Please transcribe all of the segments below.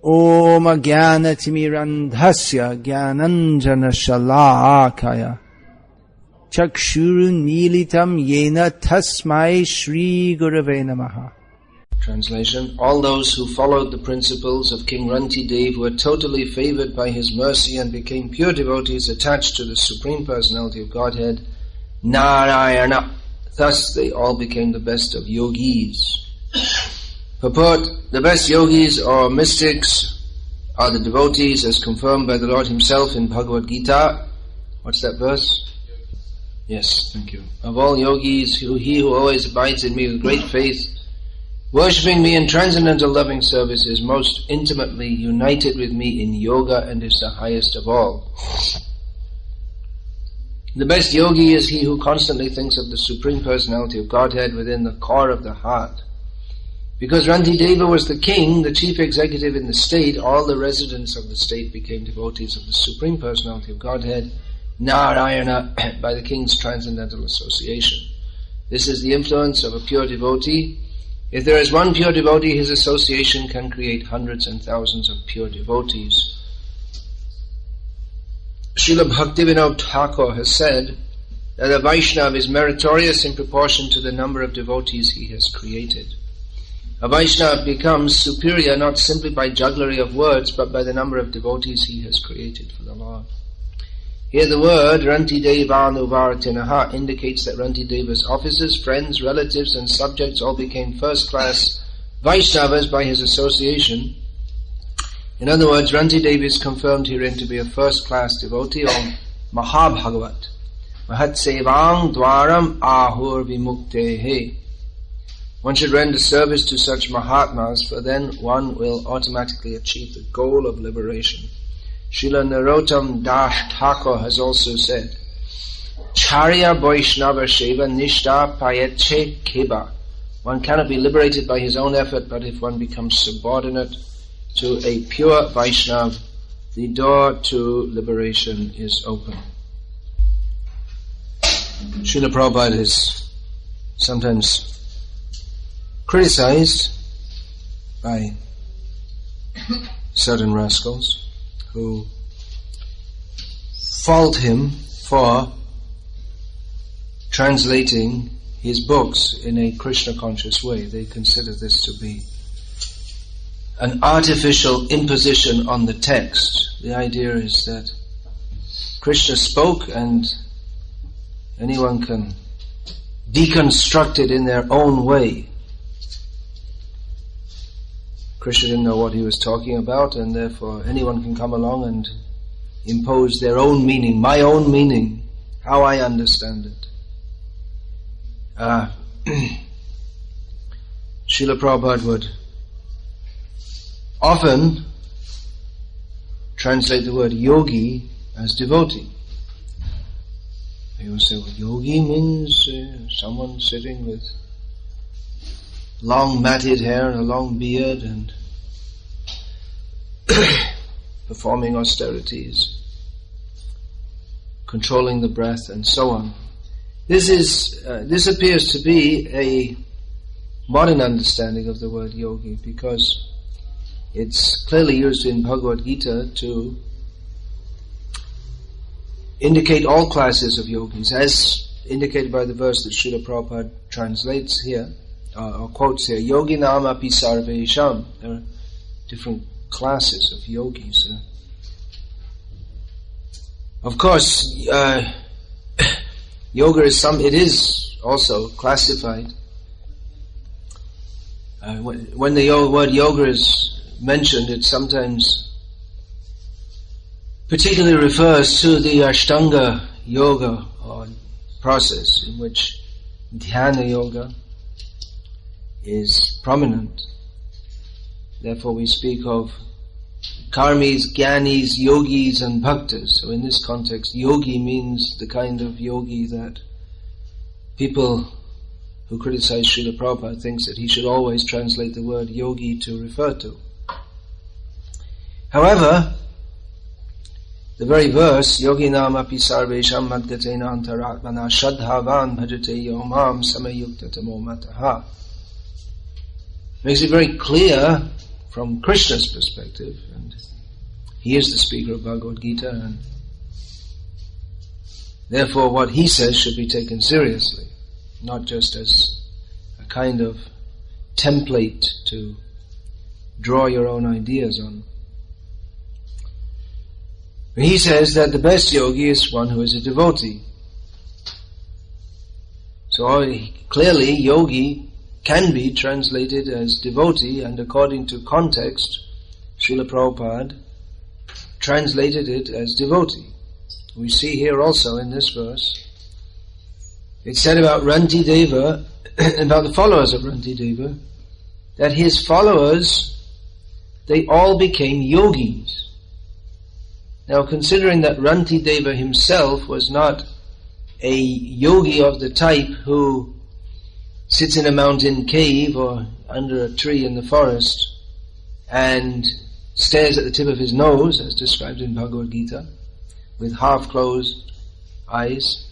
Om Jnanatimirandhasya Jnananjana Shalakaya Chakshurun Militam Yena Tasmai Shri Gurave Namaha. Translation: all those who followed the principles of King Rantidev were totally favored by his mercy and became pure devotees attached to the Supreme Personality of Godhead, Narayana. Thus they all became the best of yogis. Purport: the best yogis or mystics are the devotees as confirmed by the Lord himself in Bhagavad Gita. What's that verse? Yes, thank you. Of all yogis, he who always abides in me with great faith, worshipping me in transcendental loving service, is most intimately united with me in yoga and is the highest of all. The best yogi is he who constantly thinks of the Supreme Personality of Godhead within the core of the heart. Because Rantideva was the king, the chief executive in the state, all the residents of the state became devotees of the Supreme Personality of Godhead, Narayana, by the king's transcendental association. This is the influence of a pure devotee. If there is one pure devotee, his association can create hundreds and thousands of pure devotees. Srila Bhaktivinoda Thakur has said that a Vaishnava is meritorious in proportion to the number of devotees he has created. A Vaishnava becomes superior not simply by jugglery of words, but by the number of devotees he has created for the Lord. Here the word Rantidevanuvartinaha indicates that Rantideva's officers, friends, relatives and subjects all became first-class Vaishnavas by his association. In other words, Rantideva is confirmed herein to be a first-class devotee of Mahabhagavat. Mahat sevang dwaram ahur vimuktehe. One should render service to such Mahatmas, for then one will automatically achieve the goal of liberation. Srila Narottam Das Thakur has also said, Charya Vaishnava Sheva Nishta Payetche Keba. One cannot be liberated by his own effort, but if one becomes subordinate to a pure Vaishnava, the door to liberation is open. Srila Prabhupada is sometimes criticized by certain rascals who fault him for translating his books in a Krishna conscious way. They consider this to be an artificial imposition on the text. The idea is that Krishna spoke and anyone can deconstruct it in their own way. Krishna didn't know what he was talking about, and therefore anyone can come along and impose their own meaning, my own meaning, how I understand it. Srila Prabhupada would often translate the word yogi as devotee. He would say, well, yogi means someone sitting with long matted hair and a long beard and performing austerities, controlling the breath and so on. This appears to be a modern understanding of the word yogi, because it's clearly used in Bhagavad Gita to indicate all classes of yogis, as indicated by the verse that Srila Prabhupada translates here, or quotes here, Yoginam api sarvesham. There are different classes of yogis. Of course, yoga is also classified. When the word yoga is mentioned, it sometimes particularly refers to the Ashtanga yoga or process in which dhyana yoga is prominent. Therefore we speak of karmis, gyanis, yogis and bhaktas. So in this context, yogi means the kind of yogi that people who criticize Srila Prabhupada thinks that he should always translate the word yogi to refer to. However, the very verse, Yoginam api sarvesham madgatena antaratmana shadhavan bhajate yomam samayukta tamo mataha, makes it very clear from Krishna's perspective, and he is the speaker of Bhagavad Gita, and therefore what he says should be taken seriously, not just as a kind of template to draw your own ideas on. He says that the best yogi is one who is a devotee. So clearly yogi can be translated as devotee, and according to context, Srila Prabhupada translated it as devotee. We see here also in this verse, it's said about Ranti Deva, about the followers of Ranti Deva, that his followers, they all became yogis. Now, considering that Ranti Deva himself was not a yogi of the type who sits in a mountain cave or under a tree in the forest and stares at the tip of his nose, as described in Bhagavad Gita, with half-closed eyes,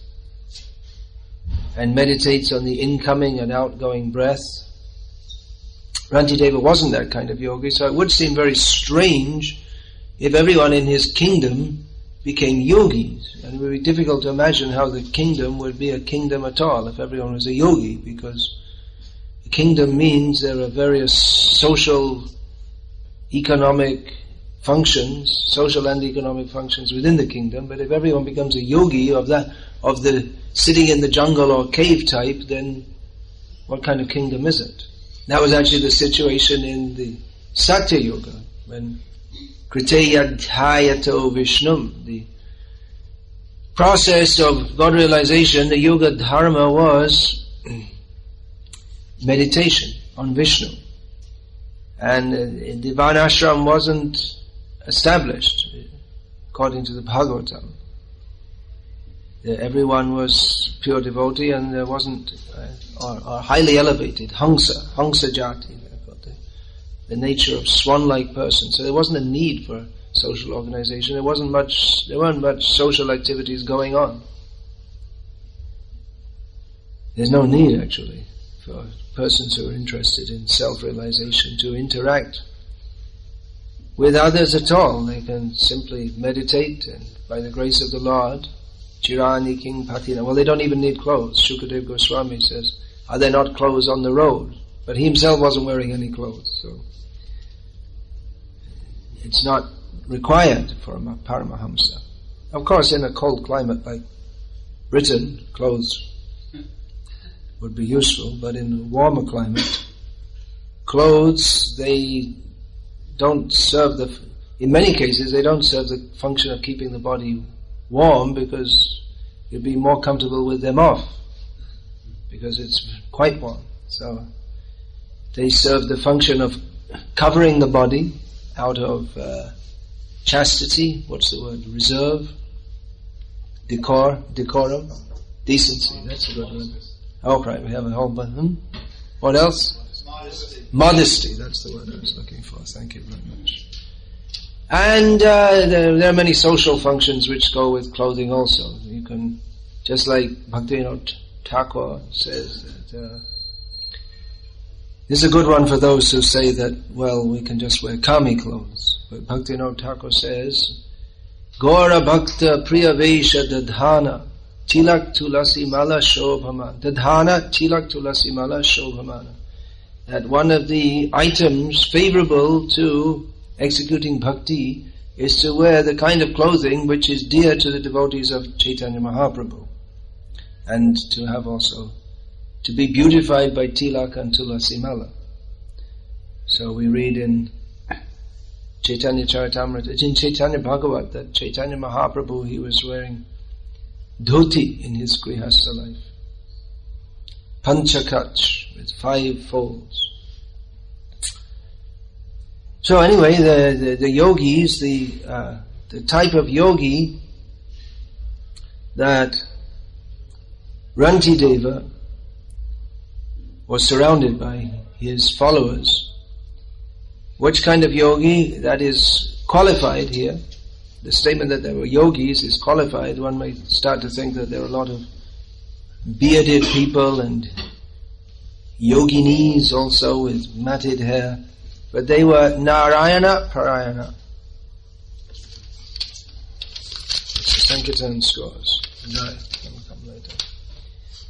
and meditates on the incoming and outgoing breath. Ranti Deva wasn't that kind of yogi, so it would seem very strange if everyone in his kingdom became yogis. And it would be difficult to imagine how the kingdom would be a kingdom at all if everyone was a yogi, because a kingdom means there are various social, economic functions, social and economic functions within the kingdom. But if everyone becomes a yogi of the sitting in the jungle or cave type, then what kind of kingdom is it? That was actually the situation in the Satya Yuga, when Kriteyadhyato Vishnum, the process of God realization, the Yuga Dharma was meditation on Vishnu. And the Varnashram wasn't established according to the Bhagavatam. Everyone was pure devotee, and there wasn't, or highly elevated, Hamsa Jati, the nature of swan-like person. So there wasn't a need for social organization. There weren't much social activities going on. There's no need actually for persons who are interested in self-realization to interact with others at all. They can simply meditate, and by the grace of the Lord, Chirani King Patina. Well, they don't even need clothes. Shukadev Goswami says, are there not clothes on the road? But he himself wasn't wearing any clothes, so it's not required for a Paramahamsa. Of course, in a cold climate like Britain, clothes would be useful, but in a warmer climate, clothes, they don't serve in many cases, they don't serve the function of keeping the body warm, because you'd be more comfortable with them off, because it's quite warm. So they serve the function of covering the body out of chastity, what's the word, reserve, decorum, decency, that's a good word. Oh, right, we have a whole bunch. What else? Modesty, that's the word I was looking for. Thank you very much. And there are many social functions which go with clothing also. You can, just like Bhakti Thakur says, that this is a good one for those who say that, well, we can just wear kami clothes. But Bhakti Thakur says, Gaura Bhakta Priya Vesha Dadhana Tilak Tulasi Mala Shobhamana. Dadhana Tilak Tulasi Mala Shobhamana. That one of the items favorable to executing bhakti is to wear the kind of clothing which is dear to the devotees of Chaitanya Mahaprabhu, and to have also to be beautified by tilak and tulasi mala. So we read in Chaitanya Charitamrita, in Chaitanya Bhagavat, that Chaitanya Mahaprabhu, he was wearing dhoti in his grihastha life, panchakach with 5 folds. So anyway, the yogis, the type of yogi that Ranti Deva was surrounded by his followers, which kind of yogi that is qualified here? The statement that there were yogis is qualified. One might start to think that there are a lot of bearded people and yoginis also with matted hair. but they were Narayana Parayana. It's the Sankirtan scores. Come later.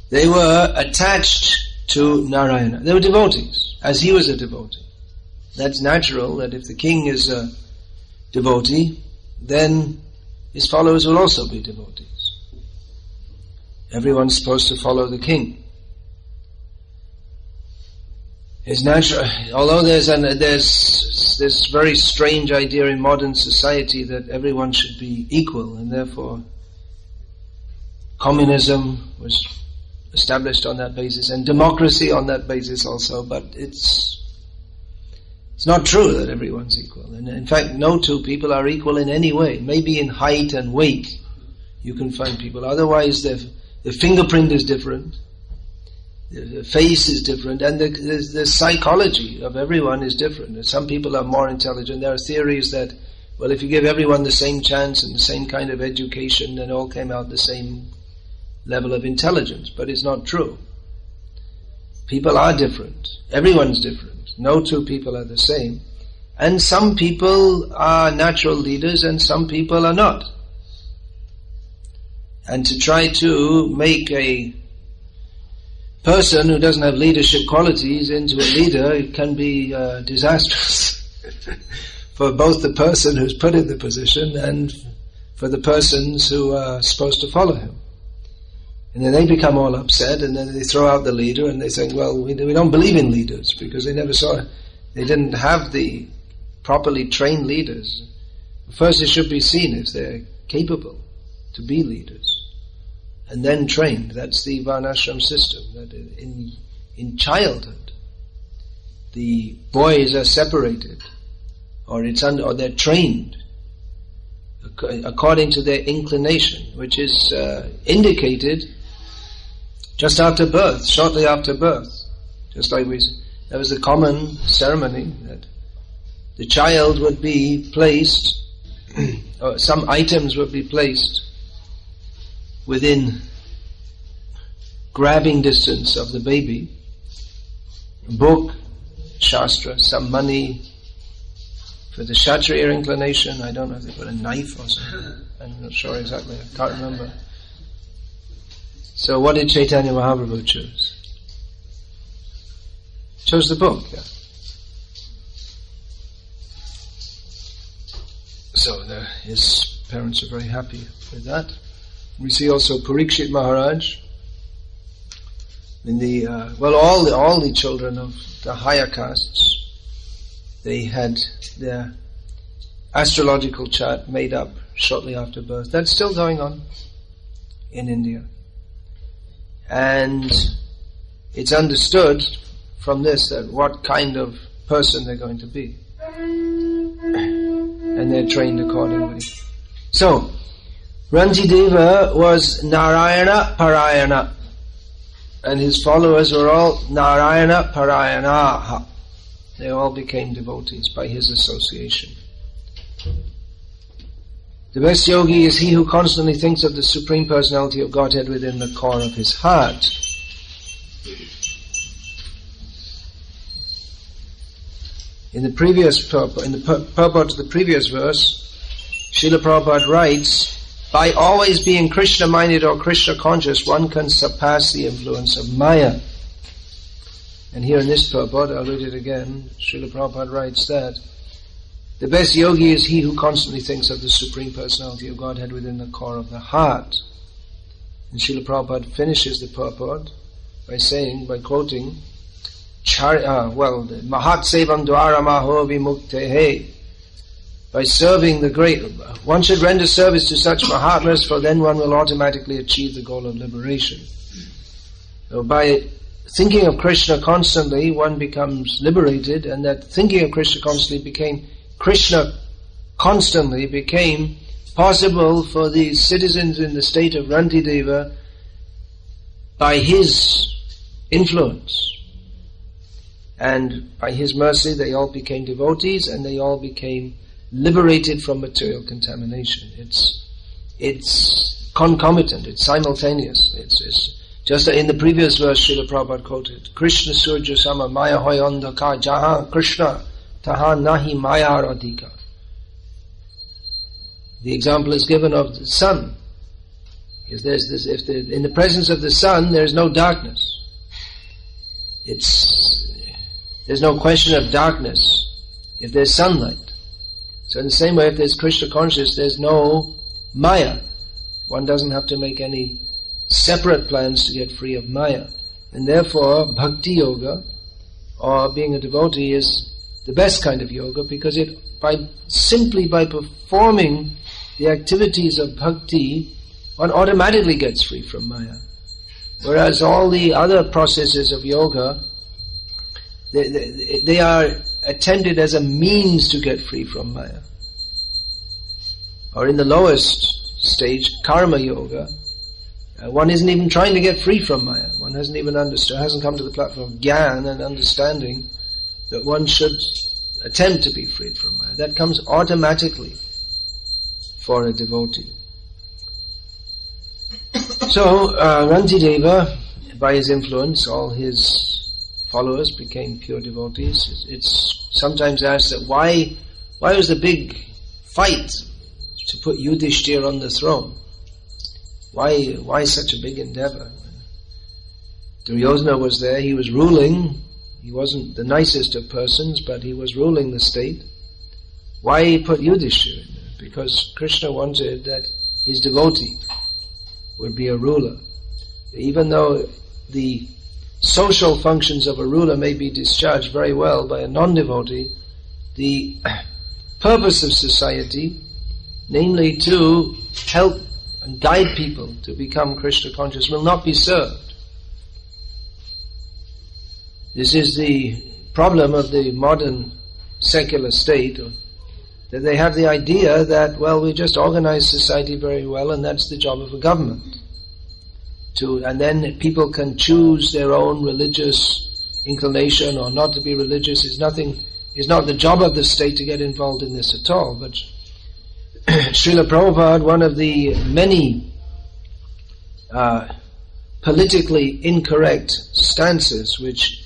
They were attached to Narayana. They were devotees, as he was a devotee. That's natural, that if the king is a devotee, then his followers will also be devotees. Everyone's supposed to follow the king. It's natural, although there's this very strange idea in modern society that everyone should be equal, and therefore communism was established on that basis, and democracy on that basis also, but it's not true that everyone's equal. And in fact, no two people are equal in any way. Maybe in height and weight you can find people. Otherwise, the fingerprint is different, the face is different, and the psychology of everyone is different. And some people are more intelligent. There are theories that, well, if you give everyone the same chance and the same kind of education, then all came out the same level of intelligence. But it's not true. People are different. Everyone's different. No two people are the same. And some people are natural leaders and some people are not. And to try to make a person who doesn't have leadership qualities into a leader, it can be disastrous for both the person who's put in the position and for the persons who are supposed to follow him. And then they become all upset, and then they throw out the leader, and they think, well, we don't believe in leaders, because they didn't have the properly trained leaders. First, it should be seen if they're capable to be leaders, and then trained. That's the Varnashram system, that in childhood, the boys are separated, or they're trained according to their inclination, which is indicated just after birth, shortly after birth. Just like there was a common ceremony that the child would be placed, or some items would be placed within grabbing distance of the baby. A book, shastra, some money for the Kshatriya inclination. I don't know if they put a knife or something. I'm not sure exactly. I can't remember. So what did Chaitanya Mahaprabhu choose? Chose the book, yeah. So his parents are very happy with that. We see also Parikshit Maharaj. All the children of the higher castes, they had their astrological chart made up shortly after birth. That's still going on in India. And it's understood from this that what kind of person they're going to be. And they're trained accordingly. So, Rantideva was Narayana Parayana, and his followers were all Narayana Parayanaha. They all became devotees by his association. The best yogi is he who constantly thinks of the Supreme Personality of Godhead within the core of his heart. In the purport to the previous verse, Srila Prabhupada writes, by always being Krishna-minded or Krishna-conscious, one can surpass the influence of Maya. And here in this purport, I'll read it again, Srila Prabhupada writes that the best yogi is he who constantly thinks of the Supreme Personality of Godhead within the core of the heart. And Srila Prabhupada finishes the purport by quoting, Mahat Sevam Dwara Maho Vimuktehe. By serving the great, one should render service to such Mahatmas, for then one will automatically achieve the goal of liberation. So by thinking of Krishna constantly, one becomes liberated, and that thinking of Krishna constantly became possible for the citizens in the state of Rantideva by his influence. And by his mercy they all became devotees, and they all became liberated from material contamination. It's concomitant, it's simultaneous. It's just in the previous verse Srila Prabhupada quoted, Krishna Surja Sama Maya Hoyandaka Jaha Krishna taha nahi mayar adhika. The example is given of the sun. In the presence of the sun, there is no darkness. There's no question of darkness if there's sunlight. So in the same way, if there's Krishna consciousness, there's no maya. One doesn't have to make any separate plans to get free of maya. And therefore, bhakti yoga, or being a devotee, is the best kind of yoga, because simply by performing the activities of bhakti, one automatically gets free from maya. Whereas all the other processes of yoga, they are attempted as a means to get free from maya. Or in the lowest stage, karma yoga, one isn't even trying to get free from maya. One hasn't even hasn't come to the platform of jnana and understanding that one should attempt to be freed from maya. That comes automatically for a devotee. So, Rantideva, by his influence, all his followers became pure devotees. It's sometimes asked that why was the big fight to put Yudhishthira on the throne? Why such a big endeavor? Duryodhana was there, he was ruling. He wasn't the nicest of persons, but he was ruling the state. Why put Yudhishthira in there? Because Krishna wanted that his devotee would be a ruler. Even though the social functions of a ruler may be discharged very well by a non-devotee, the purpose of society, namely to help and guide people to become Krishna conscious, will not be served. This is the problem of the modern secular state, that they have the idea that, well, we just organize society very well and that's the job of a government. And then people can choose their own religious inclination or not to be religious. It's not the job of the state to get involved in this at all. But Srila Prabhupada, one of the many politically incorrect stances, which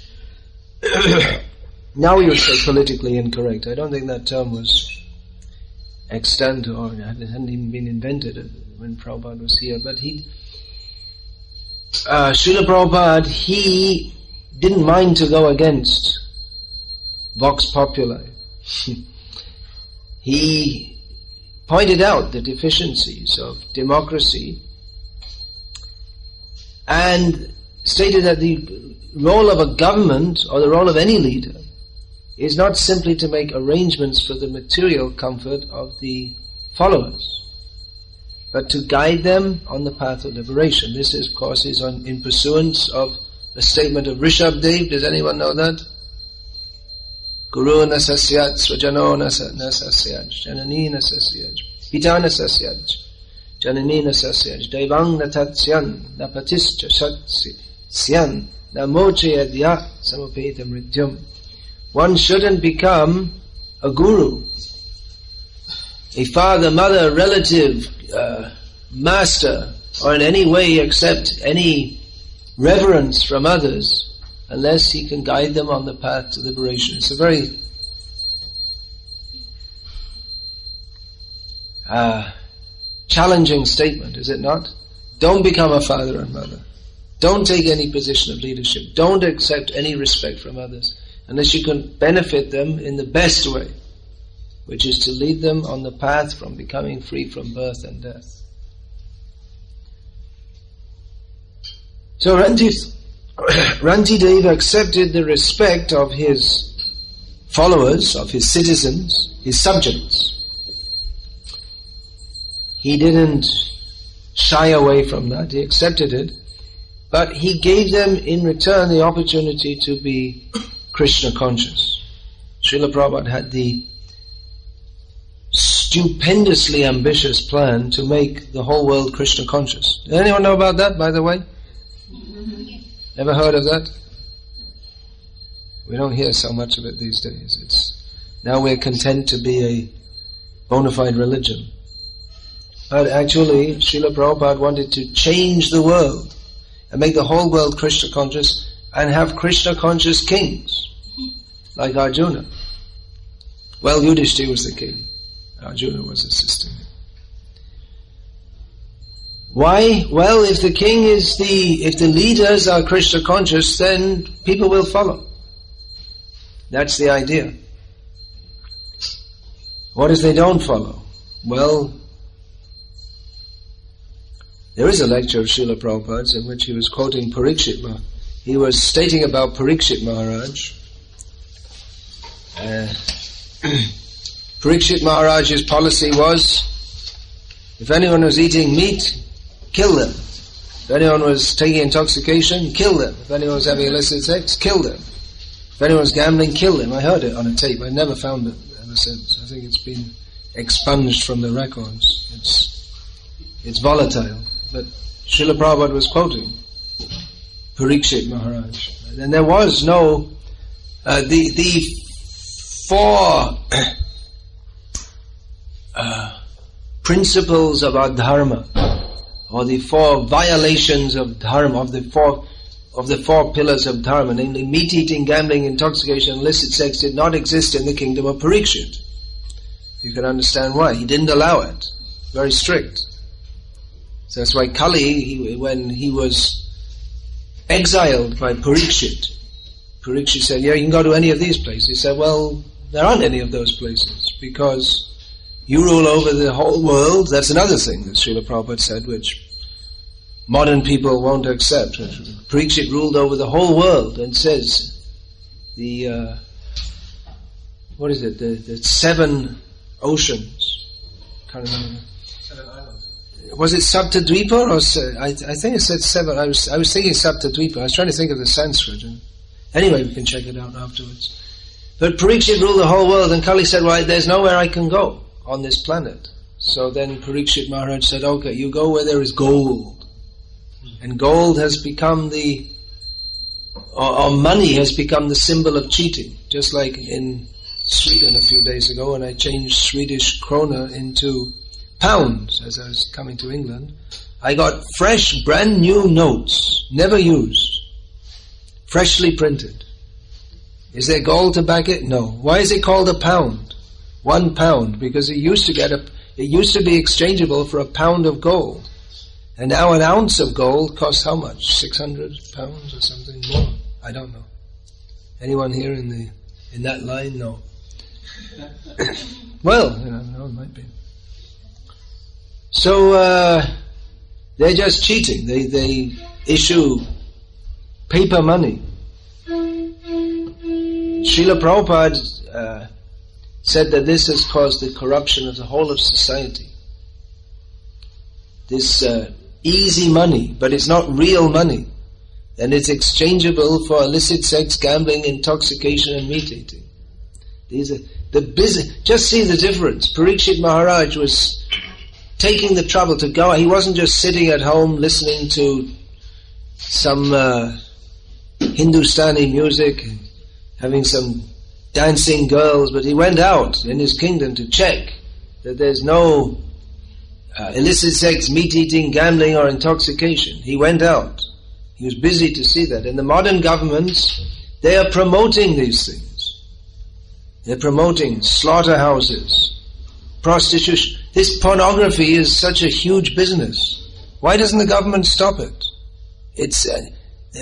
now we would say politically incorrect. I don't think that term was extant or hadn't even been invented when Prabhupada was here. But Srila Prabhupada, he didn't mind to go against Vox Populi. He pointed out the deficiencies of democracy and stated that the role of a government or the role of any leader is not simply to make arrangements for the material comfort of the followers, but to guide them on the path of liberation. This, of course, is in pursuance of the statement of Rishabdev. Does anyone know that? Guru nasasyat, swajano nasasyat, janani nasasyat, pita nasasyat, janani nasasyat, devang natatsyan, napatischa satsyan, namoche adya samapeta mrityam. One shouldn't become a guru, a father, mother, relative, master, or in any way accept any reverence from others unless he can guide them on the path to liberation. It's a very challenging statement, is it not? Don't become a father and mother. Don't take any position of leadership. Don't accept any respect from others unless you can benefit them in the best way, which is to lead them on the path from becoming free from birth and death. So Rantideva accepted the respect of his followers, of his citizens, his subjects. He didn't shy away from that, he accepted it, but he gave them in return the opportunity to be Krishna conscious. Srila Prabhupada had the stupendously ambitious plan to make the whole world Krishna conscious. Does anyone know about that, by the way? Ever heard of that? We don't hear so much of it these days. Now we're content to be a bona fide religion. But actually, Srila Prabhupada wanted to change the world and make the whole world Krishna conscious and have Krishna conscious kings, like Arjuna. Well, Yudhishthira was the king. Arjuna was assisting him. Why? Well, if the king is if the leaders are Krishna conscious, then people will follow. That's the idea. What if they don't follow? Well, there is a lecture of Srila Prabhupada's in which he was quoting Parikshit Maharaj. He was stating about Parikshit Maharaj. Parikshit Maharaj's policy was, if anyone was eating meat, kill them. If anyone was taking intoxication, kill them. If anyone was having illicit sex, kill them. If anyone was gambling, kill them. I heard it on a tape. I never found it ever since. I think it's been expunged from the records. It's volatile. But Srila Prabhupada was quoting Parikshit Maharaj. And there was no... the four principles of our dharma, or the four violations of dharma, of the four pillars of dharma, namely meat eating, gambling, intoxication, illicit sex, did not exist in the kingdom of Parikshit. You can understand why. He didn't allow it. Very strict. So that's why Kali, when he was exiled by Parikshit said, yeah, you can go to any of these places. He said, well, there aren't any of those places, because you rule over the whole world. That's another thing that Srila Prabhupada said, which modern people won't accept. Parikshit ruled over the whole world and says the 7 oceans. Can't remember. 7 islands. Was it Saptadvipa or I think it said 7. I was thinking Saptadvipa. I was trying to think of the Sanskrit. Anyway, we can check it out afterwards. But Parikshit ruled the whole world, and Kali said, well, there's nowhere I can go on this planet. So then Parikshit Maharaj said, okay, you go where there is gold. And gold has become or money has become the symbol of cheating. Just like in Sweden a few days ago, when I changed Swedish krona into pounds as I was coming to England, I got fresh, brand new notes, never used, freshly printed. Is there gold to back it? No. Why is it called a pound? 1 pound, because it used to be exchangeable for a pound of gold. And now an ounce of gold costs how much? 600 pounds or something more? I don't know. Anyone here in that line? No. Well, no, it might be. So they're just cheating. They issue paper money. Srila Prabhupada said that this has caused the corruption of the whole of society. This easy money, but it's not real money. And it's exchangeable for illicit sex, gambling, intoxication and meat eating. These are the business. Just see the difference. Parikshit Maharaj was taking the trouble to go. He wasn't just sitting at home listening to some Hindustani music and having some dancing girls, but he went out in his kingdom to check that there's no illicit sex, meat eating, gambling or intoxication. He went out. He was busy to see that. And the modern governments, they are promoting these things. They're promoting slaughterhouses, prostitution. This pornography is such a huge business. Why doesn't the government stop it? It's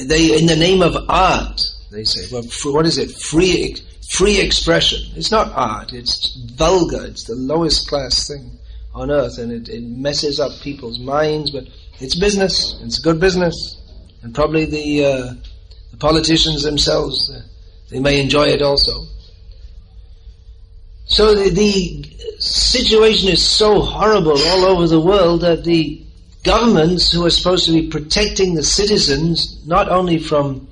they in the name of art, they say. Well, what is it? Free expression. It's not art. It's vulgar. It's the lowest class thing on earth, and it messes up people's minds. But it's business. It's good business, and probably the politicians themselves, they may enjoy it also. So the situation is so horrible all over the world that the governments who are supposed to be protecting the citizens, not only from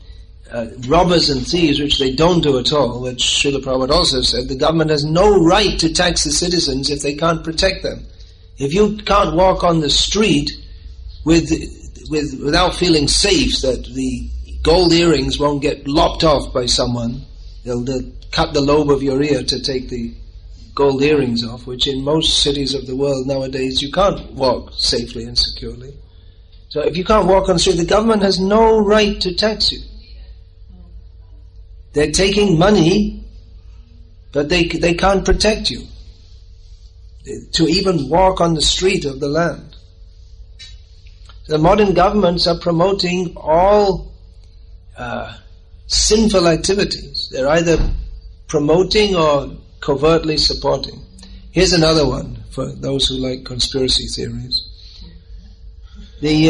robbers and thieves, which they don't do at all, which Srila Prabhupada also said, the government has no right to tax the citizens if they can't protect them. If you can't walk on the street without feeling safe that the gold earrings won't get lopped off by someone, they'll cut the lobe of your ear to take the gold earrings off, which in most cities of the world nowadays you can't walk safely and securely. So if you can't walk on the street, the government has no right to tax you. They're taking money but they can't protect you. To even walk on the street of the land. The modern governments are promoting all sinful activities. They're either promoting or covertly supporting. Here's another one for those who like conspiracy theories. We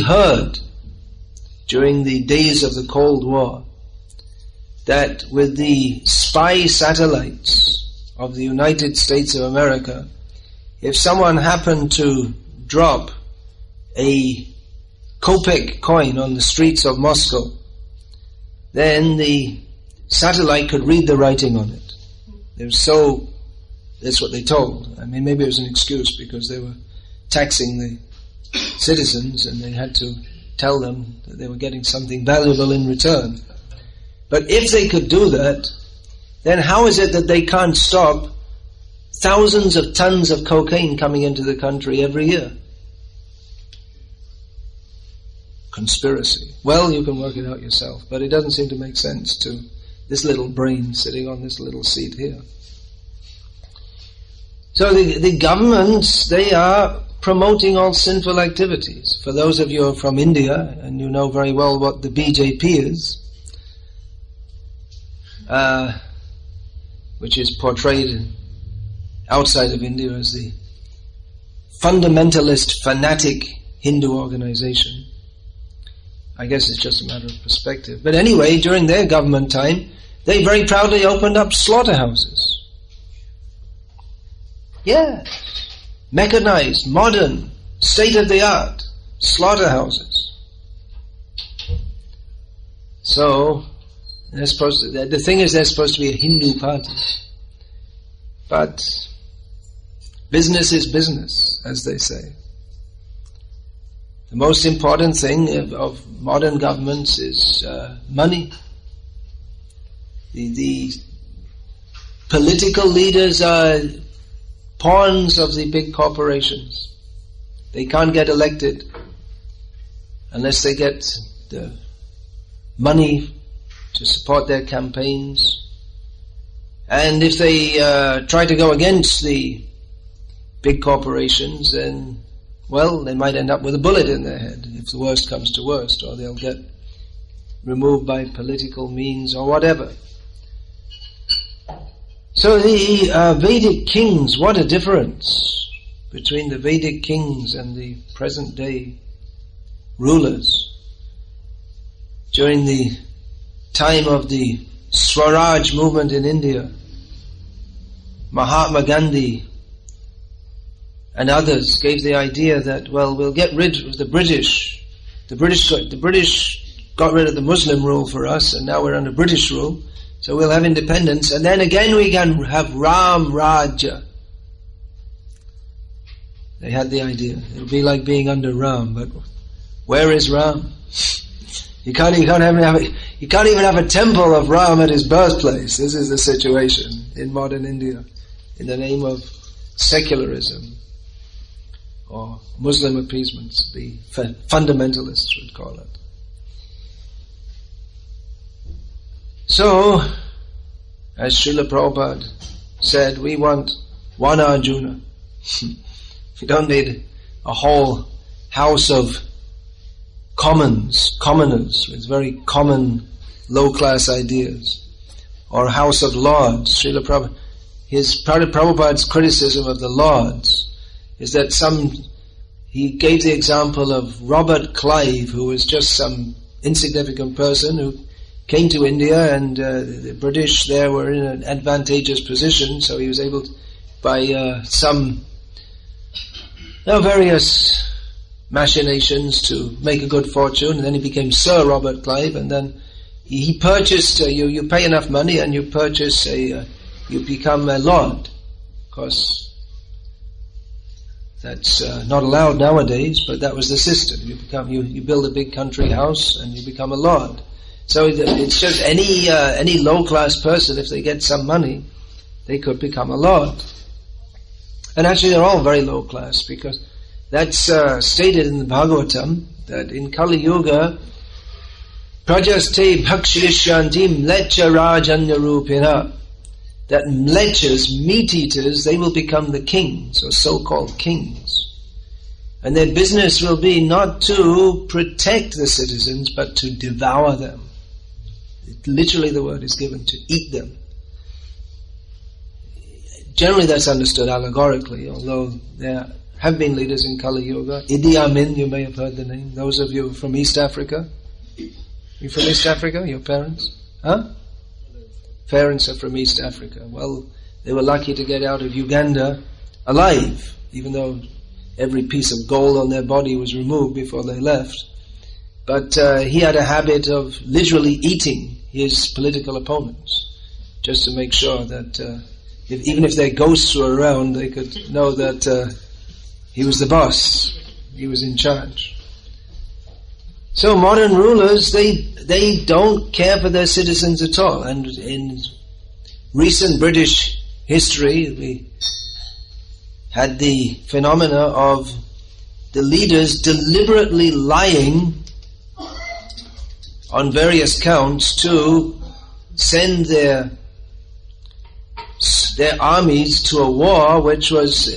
heard during the days of the Cold War that with the spy satellites of the United States of America, if someone happened to drop a kopeck coin on the streets of Moscow, then the satellite could read the writing on it. That's what they told. I mean, maybe it was an excuse because they were taxing the citizens and they had to tell them that they were getting something valuable in return. But if they could do that, then how is it that they can't stop thousands of tons of cocaine coming into the country every year? Conspiracy. Well, you can work it out yourself, but it doesn't seem to make sense to this little brain sitting on this little seat here. So the governments, they are promoting all sinful activities. For those of you who are from India, and you know very well what the BJP is, which is portrayed outside of India as the fundamentalist, fanatic Hindu organization. I guess it's just a matter of perspective. But anyway, during their government time, they very proudly opened up slaughterhouses. Yes. Mechanized, modern, state-of-the-art slaughterhouses. So, they're supposed to, the thing is they're supposed to be a Hindu party. But business is business, as they say. The most important thing of modern governments is money. The political leaders are pawns of the big corporations. They can't get elected unless they get the money to support their campaigns. And if they try to go against the big corporations, then, well, they might end up with a bullet in their head if the worst comes to worst, or they'll get removed by political means or whatever. So the Vedic kings, what a difference between the Vedic kings and the present day rulers. During the time of the Swaraj movement in India, Mahatma Gandhi and others gave the idea that, well, we'll get rid of the British. The British got rid of the Muslim rule for us, and now we're under British rule. So we'll have independence, and then again we can have Ram Rajya. They had the idea. It'll be like being under Ram, but where is Ram? You can't even have a temple of Ram at his birthplace. This is the situation in modern India, in the name of secularism or Muslim appeasements, the fundamentalists would call it. So, as Srila Prabhupada said, we want one Arjuna. We don't need a whole house of commoners with very common low-class ideas, or a house of lords. Srila Prabhupada, Prabhupada's criticism of the lords is that he gave the example of Robert Clive, who was just some insignificant person who came to India, and the British there were in an advantageous position, so he was able to, by some various machinations, to make a good fortune, and then he became Sir Robert Clive, and then he purchased, you pay enough money and you purchase you become a lord. Of course, that's not allowed nowadays, but that was the system. You build a big country house and you become a lord. So it's just any low-class person, if they get some money, they could become a lord. And actually they're all very low-class, because that's stated in the Bhagavatam, that in Kali Yuga, Prajaste bhakshishyanti mlecha rajanya rupina. That mlechas, meat eaters, they will become the kings, or so-called kings. And their business will be not to protect the citizens, but to devour them. Literally the word is given, to eat them. Generally that's understood allegorically, although there have been leaders in Kali Yuga. Idi Amin, you may have heard the name. Those of you from East Africa. You from East Africa, your parents? Huh? Parents are from East Africa. Well, they were lucky to get out of Uganda alive, even though every piece of gold on their body was removed before they left. But he had a habit of literally eating his political opponents, just to make sure that even if their ghosts were around, they could know that he was the boss, he was in charge. So modern rulers, they don't care for their citizens at all. And in recent British history, we had the phenomena of the leaders deliberately lying on various counts to send their armies to a war which was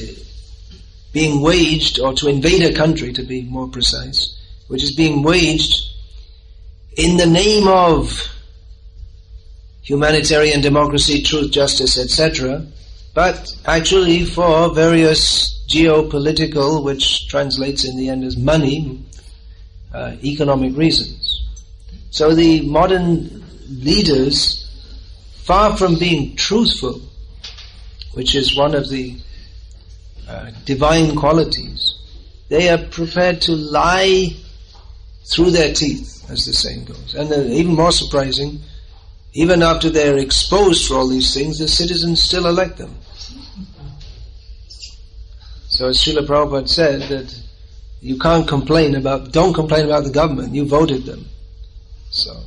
being waged, or to invade a country, to be more precise, which is being waged in the name of humanitarian democracy, truth, justice, etc., but actually for various geopolitical, which translates in the end as money, economic reasons. So the modern leaders, far from being truthful, which is one of the divine qualities, they are prepared to lie through their teeth, as the saying goes. And even more surprising, even after they're exposed for all these things, the citizens still elect them. So as Srila Prabhupada said, that you don't complain about the government, you voted them. So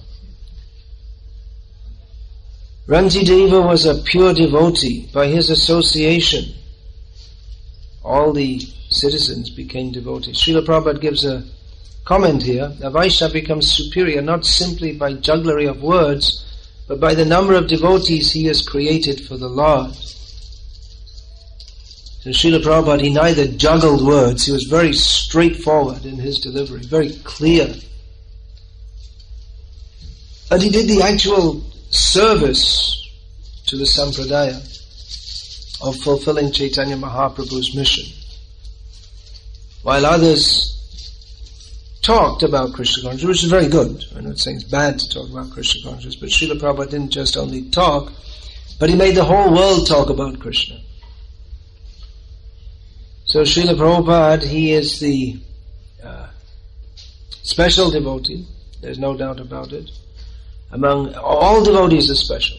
Ranjideva was a pure devotee. By his association, all the citizens became devotees. Srila Prabhupada gives a comment here. A Vaishnava becomes superior not simply by jugglery of words, but by the number of devotees he has created for the Lord. So Srila Prabhupada, he neither juggled words, he was very straightforward in his delivery, very clear. And he did the actual service to the Sampradaya of fulfilling Chaitanya Mahaprabhu's mission. While others talked about Krishna consciousness, which is very good. I'm not saying it's bad to talk about Krishna consciousness, but Srila Prabhupada didn't just only talk, but he made the whole world talk about Krishna. So Srila Prabhupada, he is the special devotee, there's no doubt about it. Among all devotees are special.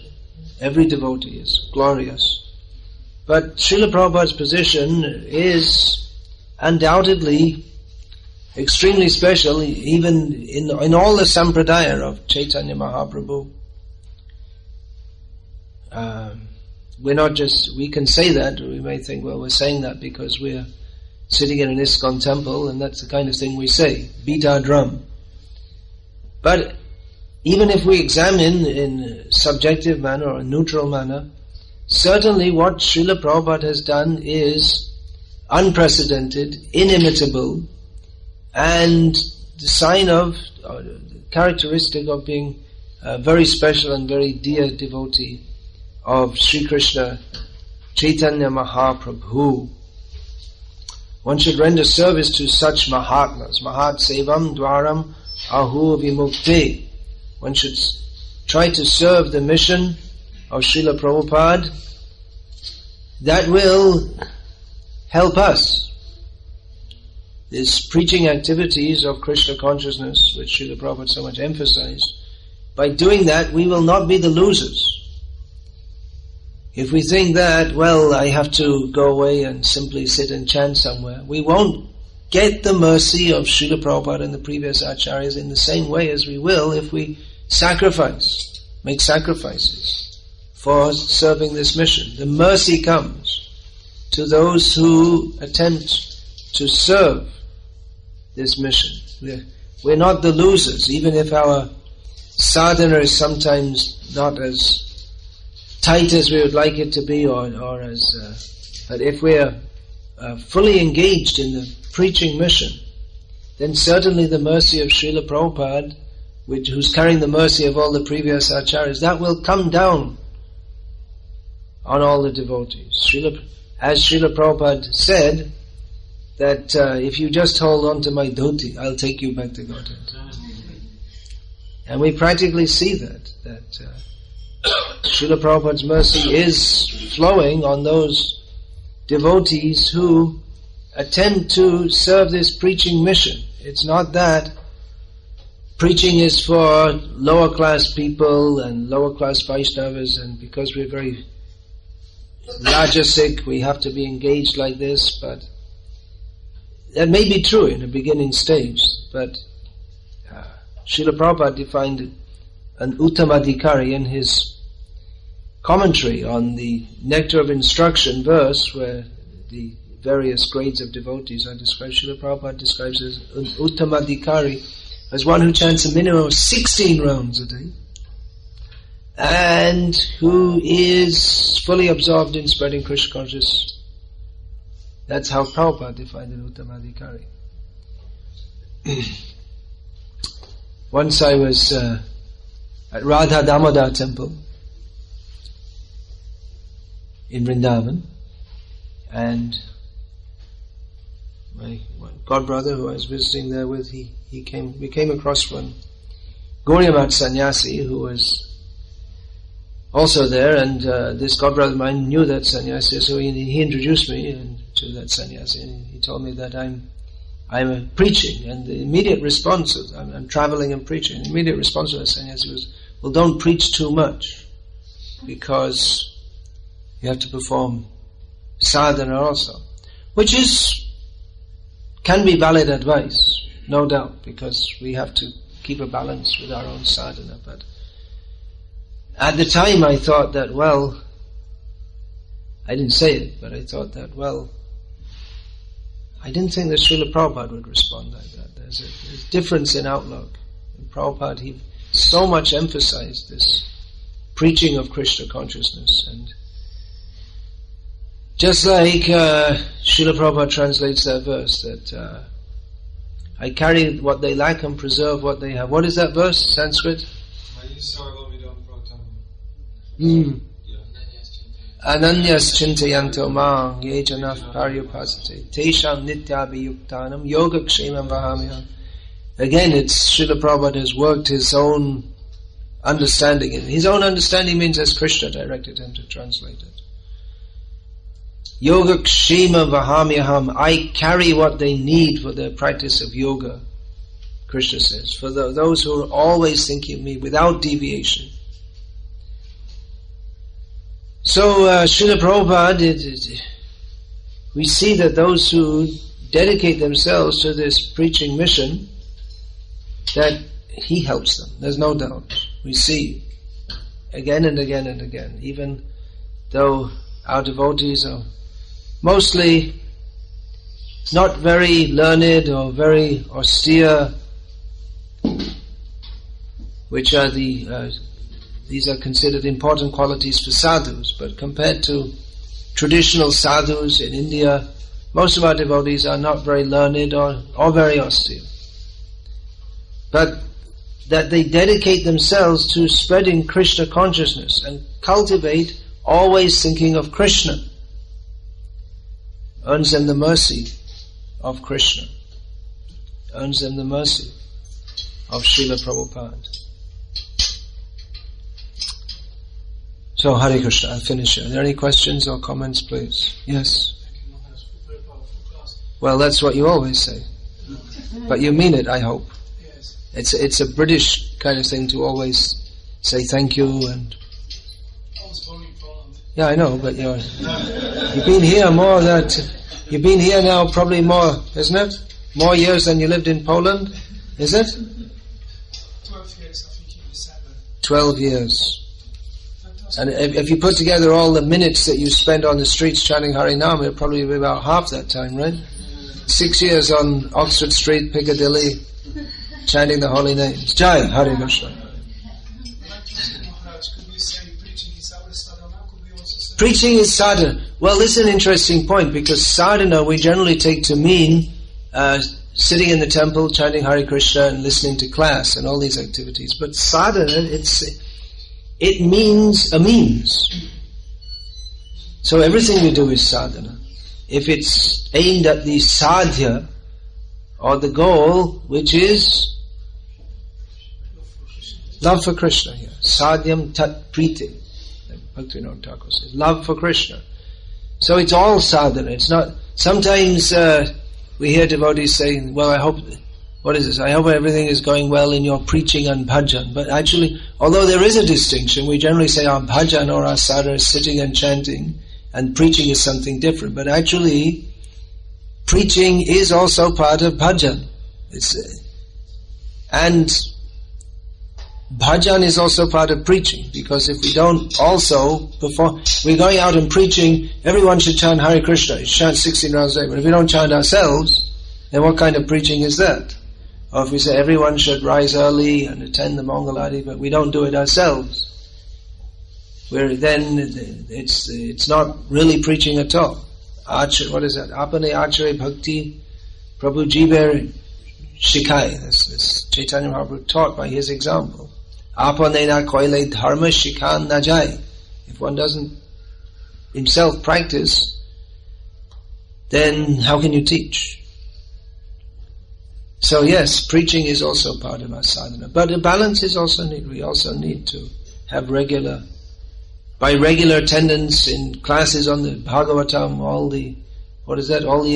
Every devotee is glorious. But Srila Prabhupada's position is undoubtedly extremely special, even in all the sampradaya of Chaitanya Mahaprabhu. We can say that, we may think, well, we're saying that because we're sitting in an ISKCON temple, and that's the kind of thing we say, beat our drum. But even if we examine in a subjective manner or a neutral manner, certainly what Srila Prabhupada has done is unprecedented, inimitable, and the sign of, or the characteristic of being a very special and very dear devotee of Sri Krishna Chaitanya Mahaprabhu. One should render service to such Mahatmas. Mahat Sevam Dwaram Ahu Vimukte. One should try to serve the mission of Srila Prabhupada. That will help us. These preaching activities of Krishna consciousness, which Srila Prabhupada so much emphasized, by doing that we will not be the losers. If we think that, well, I have to go away and simply sit and chant somewhere, we won't get the mercy of Srila Prabhupada and the previous acharyas in the same way as we will if we make sacrifices for serving this mission. The mercy comes to those who attempt to serve this mission. We're not the losers, even if our sadhana is sometimes not as tight as we would like it to be, or as but if we're fully engaged in the preaching mission, then certainly the mercy of Srila Prabhupada, who's carrying the mercy of all the previous acharyas, that will come down on all the devotees. As Srila Prabhupada said, that if you just hold on to my dhoti, I'll take you back to Godhead. And we practically see that Srila Prabhupada's mercy is flowing on those devotees who attempt to serve this preaching mission. It's not that preaching is for lower class people and lower class Vaishnavas, and because we're very rajasic, we have to be engaged like this, but that may be true in the beginning stage, but Srila Prabhupada defined an uttamadhikari in his commentary on the Nectar of Instruction verse, where the various grades of devotees are described. Srila Prabhupada describes as an uttamadhikari as one who chants a minimum of 16 rounds a day, and who is fully absorbed in spreading Krishna consciousness. That's how Prabhupada defined an uttamadhikari. Once I was at Radha Damodar temple in Vrindavan, and my godbrother who I was visiting there with, we came across one Gaudiya Math sannyasi who was also there, and this godbrother of mine knew that sannyasi, so he introduced me to that sannyasi, and he told me that I'm preaching, and the immediate response of, I'm traveling and preaching, the immediate response of that sannyasi was, well, don't preach too much, because you have to perform sadhana also, which can be valid advice, no doubt, because we have to keep a balance with our own sadhana. But at the time I thought that, well, I didn't say it, but I thought that, well, I didn't think that Srila Prabhupada would respond like that. There's a difference in outlook. In Prabhupada, he so much emphasized this preaching of Krishna consciousness, and just like Srila Prabhupada translates that verse, that I carry what they lack and preserve what they have. What is that verse, Sanskrit? Ananyas chintayanto mang ye janaf paryupasate tesham nityabhiyuktanam yogakshemam vahamyam. Again, it's Srila Prabhupada has worked his own understanding. His own understanding means as Krishna directed him to translate it. Yogakshemam vahamyam, I carry what they need for their practice of yoga, Krishna says, for those who are always thinking of me without deviation. So, Srila Prabhupada, we see that those who dedicate themselves to this preaching mission, that he helps them, there's no doubt. We see again and again and again, even though our devotees are mostly not very learned or very austere, which are these are considered important qualities for sadhus, but compared to traditional sadhus in India, most of our devotees are not very learned or very austere. But that they dedicate themselves to spreading Krishna consciousness and cultivate always thinking of Krishna, earns them the mercy of Krishna, earns them the mercy of Srila Prabhupada. So, Hare Krishna, I'll finish here. Are there any questions or comments, please? Yes? Well, that's what you always say. But you mean it, I hope. It's a British kind of thing to always say thank you and... Yeah, I know, but you've been here you've been here now probably more, isn't it? More years than you lived in Poland, is it? 12 years, I think, in December. 12 years. And if you put together all the minutes that you spent on the streets chanting Harinam, it'll probably be about half that time, right? 6 years on Oxford Street, Piccadilly, chanting the holy names. Jai, Hare Krishna. Preaching is sadhana. Well, this is an interesting point, because sadhana we generally take to mean sitting in the temple, chanting Hare Krishna and listening to class and all these activities. But sadhana, it means a means. So everything we do is sadhana. If it's aimed at the sadhya, or the goal, which is love for Krishna here. Sadhyam tat priti. Bhakti says, love for Krishna. So it's all sadhana. It's not, sometimes we hear devotees saying, well, I hope everything is going well in your preaching and bhajan. But actually, although there is a distinction, we generally say our bhajan or our sadhana is sitting and chanting, and preaching is something different. But actually, preaching is also part of bhajan. And bhajan is also part of preaching, because if we don't also perform, we're going out and preaching, everyone should chant Hare Krishna, you chant 16 rounds a day, but if we don't chant ourselves, then what kind of preaching is that? Or if we say everyone should rise early and attend the Mangaladi, but we don't do it ourselves, where then it's not really preaching at all. What is that? Apane Acharya Bhakti Prabhu Jiver Shikai. This Chaitanya Mahaprabhu taught by his example. Apane na koile dharma shikan na jai. If one doesn't himself practice, then how can you teach? So yes, preaching is also part of our sadhana. But a balance is also needed. We also need to have regular attendance in classes on the Bhagavatam, all the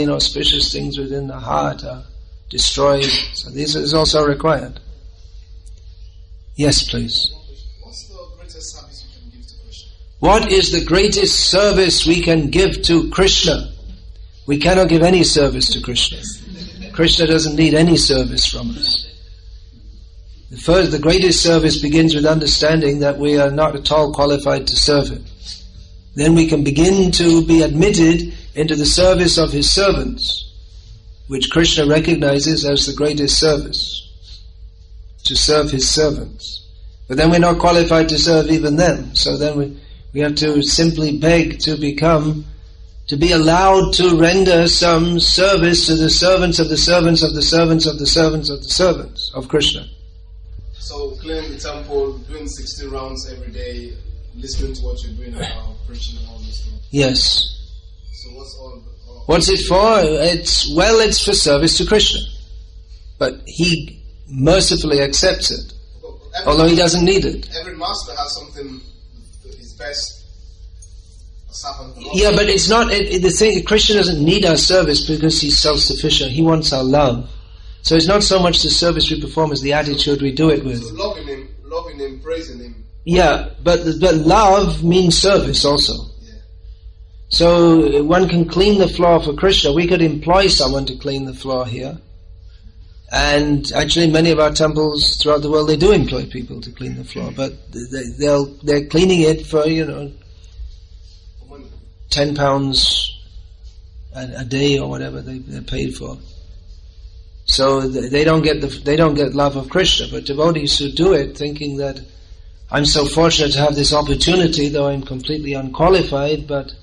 inauspicious things within the heart are destroyed. So this is also required. Yes, please. What's the greatest service you can give to Krishna? What is the greatest service we can give to Krishna? We cannot give any service to Krishna. Krishna doesn't need any service from us. The greatest service begins with understanding that we are not at all qualified to serve Him. Then we can begin to be admitted into the service of His servants, which Krishna recognizes as the greatest service, to serve His servants. But then we're not qualified to serve even them. So then we have to simply beg to be allowed to render some service to the servants of the servants of the servants of the servants of the servants of Krishna. So cleaning the temple, doing 16 rounds every day, listening to what you're doing about preaching and all this stuff. Yes. So what's it for? It's for service to Krishna. But He mercifully accepts it, although He doesn't need it. Every master has something his best. Yeah, but it's not the thing. Krishna doesn't need our service because He's self-sufficient. He wants our love. So it's not so much the service we perform as the attitude we do it with. So loving Him, praising Him. Yeah, but love means service also. Yeah. So one can clean the floor for Krishna. We could employ someone to clean the floor here. And actually many of our temples throughout the world, they do employ people to clean the floor. But they're cleaning it for, £10 a day or whatever they're paid for. So they don't get love of Krishna. But devotees who do it, thinking that I'm so fortunate to have this opportunity, though I'm completely unqualified, but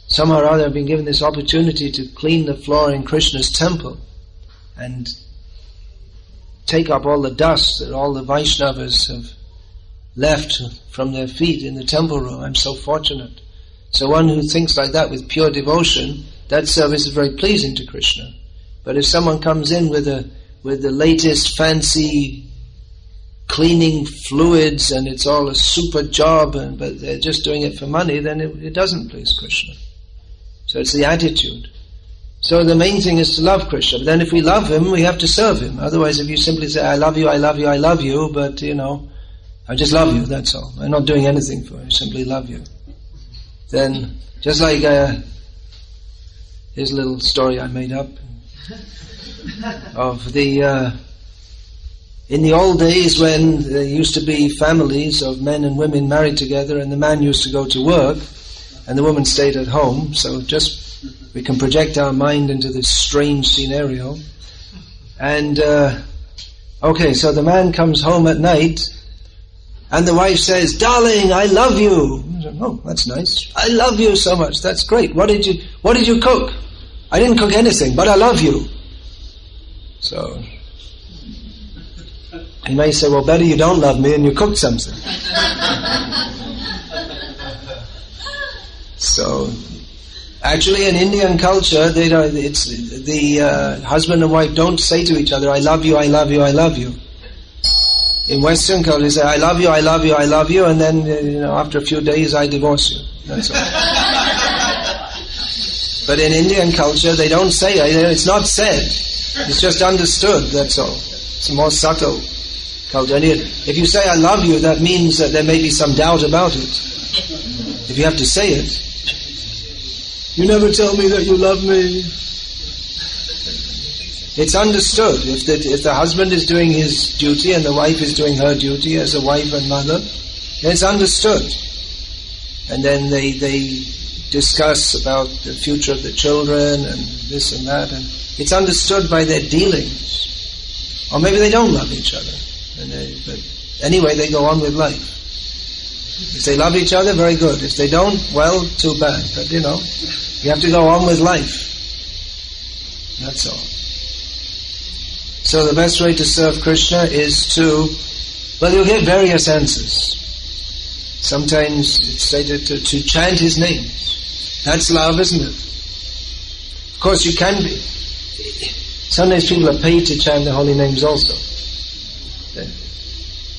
somehow or other I've been given this opportunity to clean the floor in Krishna's temple and take up all the dust that all the Vaishnavas have left from their feet in the temple room. I'm so fortunate. So one who thinks like that with pure devotion, that service is very pleasing to Krishna. But if someone comes in with the latest fancy cleaning fluids and it's all a super job, but they're just doing it for money, then it doesn't please Krishna. So it's the attitude. So the main thing is to love Krishna. But then if we love Him, we have to serve Him. Otherwise, if you simply say, I love you, I love you, I love you, but I just love you, that's all. I'm not doing anything for you, I simply love you. Then, just like here's a little story I made up of in the old days when there used to be families of men and women married together, and the man used to go to work and the woman stayed at home. So we can project our mind into this strange scenario. And so the man comes home at night and the wife says, darling, I love you. Oh, that's nice. I love you so much. That's great. What did you cook? I didn't cook anything, but I love you. So he may say, well, better you don't love me and you cook something. So actually, in Indian culture, the husband and wife don't say to each other, I love you, I love you, I love you. In Western culture, they say, I love you, I love you, I love you, and then, after a few days, I divorce you. That's all. But in Indian culture, they don't say it. It's not said. It's just understood, that's all. It's a more subtle culture. And if you say, I love you, that means that there may be some doubt about it. If you have to say it. You never tell me that you love me. It's understood. If the husband is doing his duty and the wife is doing her duty as a wife and mother, then it's understood. And then they discuss about the future of the children and this and that, and it's understood by their dealings. Or maybe they don't love each other. But anyway, they go on with life. If they love each other, very good. If they don't, well, too bad. But you have to go on with life. That's all. So the best way to serve Krishna is you'll get various answers. Sometimes it's stated to chant his names. That's love, isn't it? Of course you can be. Sometimes people are paid to chant the holy names also.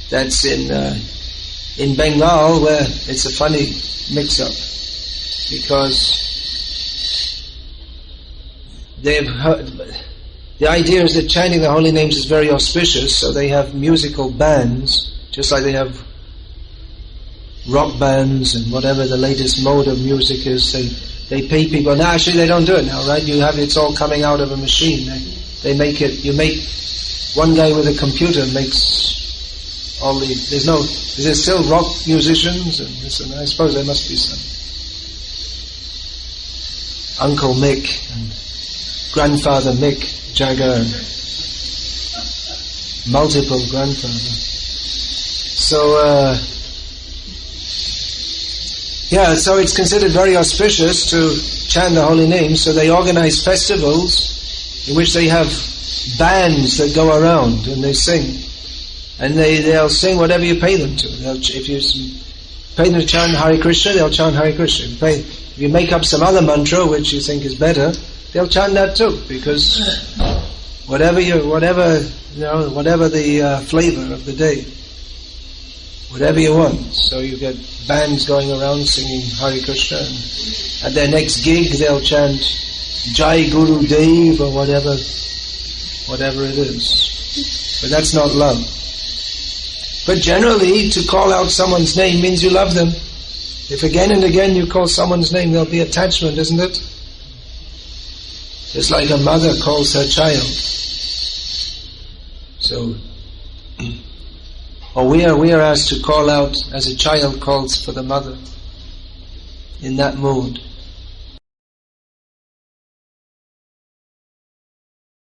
That's in Bengal, where it's a funny mix-up, because they've heard. The idea is that chanting the holy names is very auspicious, so they have musical bands, just like they have rock bands and whatever the latest mode of music is. They pay people. Now, actually, they don't do it now, right? It's all coming out of a machine. They make it. One guy with a computer makes all the. Is there still rock musicians and this and that? I suppose there must be some. Uncle Mick and Grandfather Mick Jagger, multiple grandfathers. So, so it's considered very auspicious to chant the holy name, so they organize festivals in which they have bands that go around and they sing. And they'll sing whatever you pay them to. If you pay them to chant Hare Krishna, they'll chant Hare Krishna. If you make up some other mantra which you think is better, they'll chant that too, because whatever the flavor of the day, whatever you want. So you get bands going around singing Hare Krishna, and at their next gig they'll chant Jai Guru Dev or whatever it is. But that's not love. But generally, to call out someone's name means you love them. If again and again you call someone's name, there'll be attachment, isn't it? Just like a mother calls her child. So, or we are asked to call out as a child calls for the mother, in that mood.